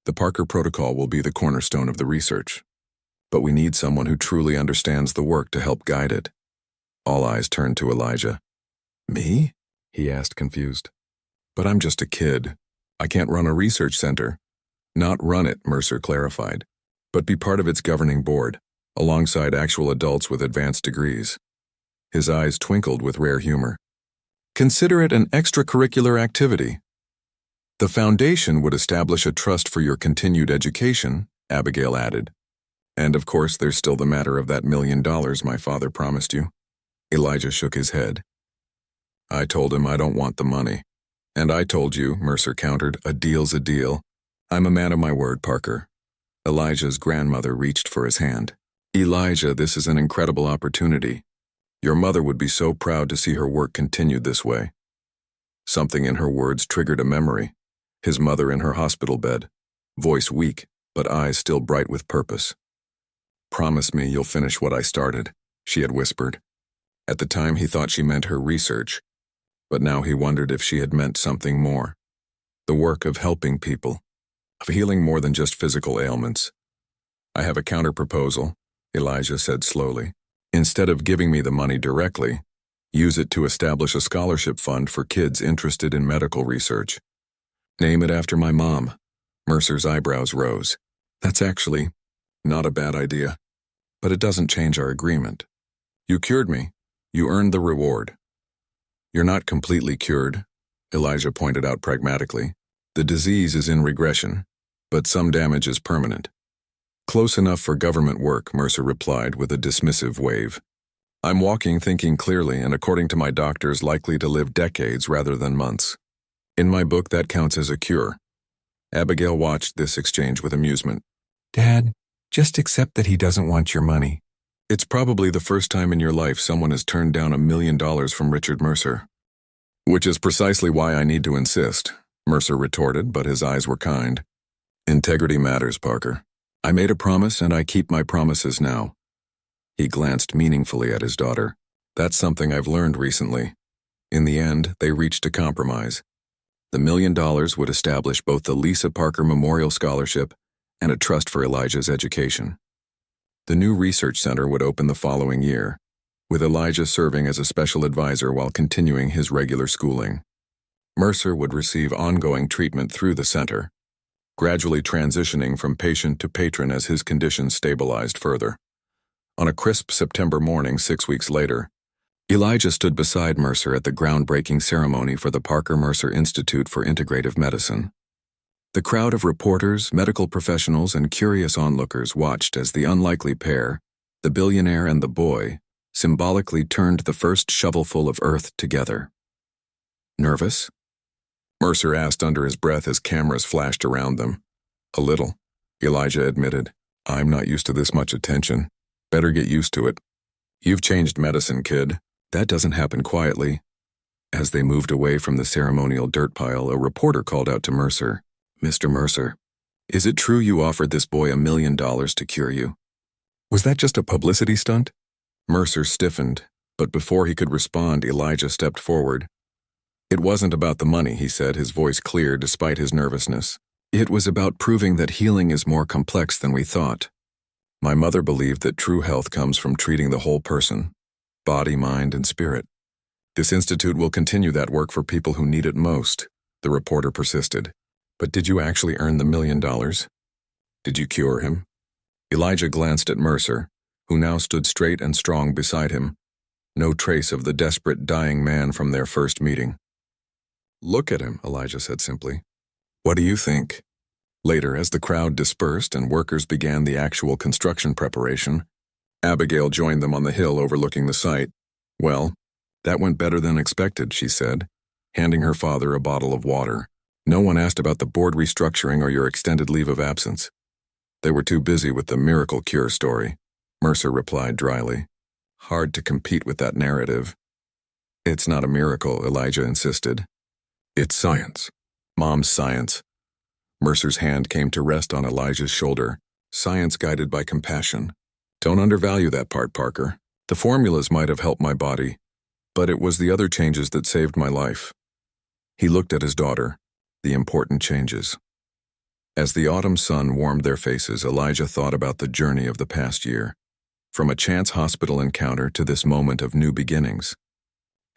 "The Parker protocol will be the cornerstone of the research. But we need someone who truly understands the work to help guide it." All eyes turned to Elijah. "Me?" he asked, confused. "But I'm just a kid. I can't run a research center." "Not run it," Mercer clarified, "but be part of its governing board, alongside actual adults with advanced degrees." His eyes twinkled with rare humor. "Consider it an extracurricular activity." "The foundation would establish a trust for your continued education," Abigail added. "And of course, there's still the matter of that $1 million my father promised you." Elijah shook his head. "I told him I don't want the money." "And I told you," Mercer countered, "a deal's a deal." "I'm a man of my word, Parker." Elijah's grandmother reached for his hand. "Elijah, this is an incredible opportunity. Your mother would be so proud to see her work continued this way." Something in her words triggered a memory. His mother in her hospital bed, voice weak, but eyes still bright with purpose. "Promise me you'll finish what I started," she had whispered. At the time he thought she meant her research, but now he wondered if she had meant something more. The work of helping people, of healing more than just physical ailments. "I have a counter-proposal," Elijah said slowly. "Instead of giving me the money directly, use it to establish a scholarship fund for kids interested in medical research." "Name it after my mom." Mercer's eyebrows rose. "That's actually not a bad idea, but it doesn't change our agreement. You cured me. You earned the reward." "You're not completely cured," Elijah pointed out pragmatically. "The disease is in regression, but some damage is permanent." "Close enough for government work," Mercer replied with a dismissive wave. "I'm walking thinking clearly, and according to my doctors, likely to live decades rather than months. In my book, that counts as a cure." Abigail watched this exchange with amusement. "Dad, just accept that he doesn't want your money." "It's probably the first time in your life someone has turned down $1 million from Richard Mercer." "Which is precisely why I need to insist," Mercer retorted, but his eyes were kind. "Integrity matters, Parker. I made a promise, and I keep my promises now." He glanced meaningfully at his daughter. "That's something I've learned recently." In the end, they reached a compromise. The $1 million would establish both the Lisa Parker Memorial Scholarship and a trust for Elijah's education. The new research center would open the following year, with Elijah serving as a special advisor while continuing his regular schooling. Mercer would receive ongoing treatment through the center, gradually transitioning from patient to patron as his condition stabilized further. On a crisp September morning 6 weeks later, Elijah stood beside Mercer at the groundbreaking ceremony for the Parker Mercer Institute for Integrative Medicine. The crowd of reporters, medical professionals, and curious onlookers watched as the unlikely pair, the billionaire and the boy, symbolically turned the first shovelful of earth together. Nervous? Mercer asked under his breath as cameras flashed around them. A little, Elijah admitted. I'm not used to this much attention. Better get used to it. You've changed medicine, kid. That doesn't happen quietly. As they moved away from the ceremonial dirt pile, a reporter called out to Mercer, Mr. Mercer, is it true you offered this boy $1 million to cure you? Was that just a publicity stunt? Mercer stiffened, but before he could respond, Elijah stepped forward. It wasn't about the money, he said, his voice clear despite his nervousness. It was about proving that healing is more complex than we thought. My mother believed that true health comes from treating the whole person, body, mind, and spirit. This institute will continue that work for people who need it most, the reporter persisted. But did you actually earn the $1 million? Did you cure him? Elijah glanced at Mercer, who now stood straight and strong beside him. No trace of the desperate, dying man from their first meeting. Look at him, Elijah said simply. What do you think? Later, as the crowd dispersed and workers began the actual construction preparation, Abigail joined them on the hill overlooking the site. Well, that went better than expected, she said, handing her father a bottle of water. No one asked about the board restructuring or your extended leave of absence. They were too busy with the miracle cure story, Mercer replied dryly. Hard to compete with that narrative. It's not a miracle, Elijah insisted. It's science. Mom's science. Mercer's hand came to rest on Elijah's shoulder, science guided by compassion. Don't undervalue that part, Parker. The formulas might have helped my body, but it was the other changes that saved my life. He looked at his daughter. The important changes. As the autumn sun warmed their faces, Elijah thought about the journey of the past year, from a chance hospital encounter to this moment of new beginnings.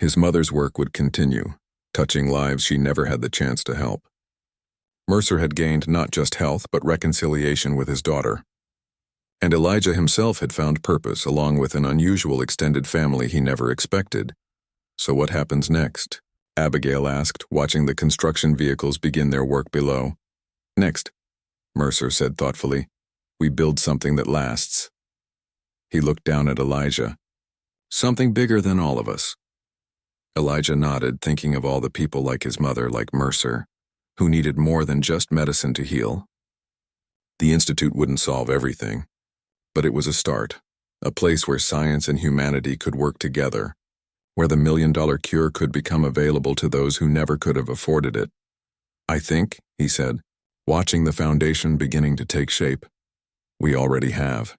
His mother's work would continue, touching lives she never had the chance to help. Mercer had gained not just health but reconciliation with his daughter. And Elijah himself had found purpose along with an unusual extended family he never expected. So what happens next? Abigail asked, watching the construction vehicles begin their work below. Next, Mercer said thoughtfully, we build something that lasts. He looked down at Elijah. Something bigger than all of us. Elijah nodded, thinking of all the people like his mother, like Mercer, who needed more than just medicine to heal. The Institute wouldn't solve everything, but it was a start, a place where science and humanity could work together, where the $1 million cure could become available to those who never could have afforded it. I think, he said, watching the foundation beginning to take shape, we already have.